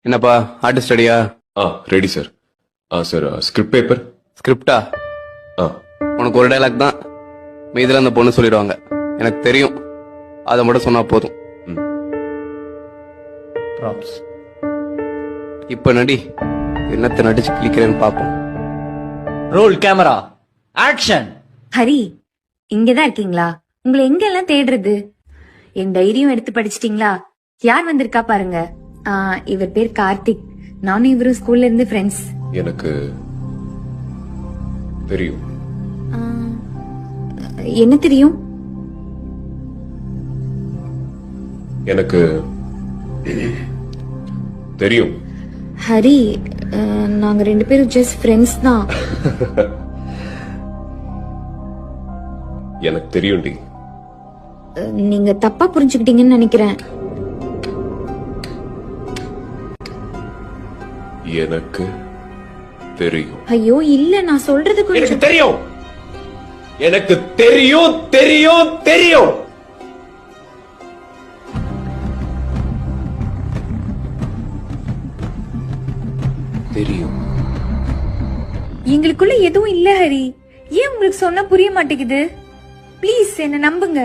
என்னப்பா ஆர்டிஸ்ட் ஸ்டடியா? Ready sir. Sir script paper. ஸ்கிரிப்டா? உனக்கு ஒரு டைலாக் தான், மீதில அந்த பொண்ணு சொல்லிடுவாங்க. எனக்கு தெரியும், அதை மட்டும் சொன்னா போதும். இப்ப நடி, என்னத்தை நடிச்சு கிளிக்கிறேன்னு பாப்போம். Role camera action. ஹரி, இங்கதான் இருக்கீங்களா? உங்களை எங்க எல்லாம் தேடுறது? என் டைரியும் எடுத்து படிச்சிட்டீங்களா? யார் வந்திருக்கா பாருங்க. இவர் பேர் கார்த்திக். நானும் இவரும் ஸ்கூல்ல இருந்து ஃப்ரெண்ட்ஸ். எனக்கு தெரியும். என்ன தெரியும்? எனக்கு தெரியும். ஹரி, நாங்க ரெண்டு பேரும் ஜஸ்ட் ஃப்ரெண்ட்ஸ் தான். எனக்கு தெரியும் டி. நீங்க தப்பா புரிஞ்சுக்கிட்டீங்கன்னு நினைக்கிறேன். எனக்கு தெரியும். ஐயோ இல்ல, நான் சொல்றது எனக்கு கொஞ்சம். தெரியும். எனக்கு தெரியும் தெரியும் தெரியும். தெரியும். எங்களுக்குள்ள எதுவும் இல்ல ஹரி. ஏன் உங்களுக்கு சொன்னா புரிய மாட்டேங்குது? ப்ளீஸ் என்ன நம்புங்க.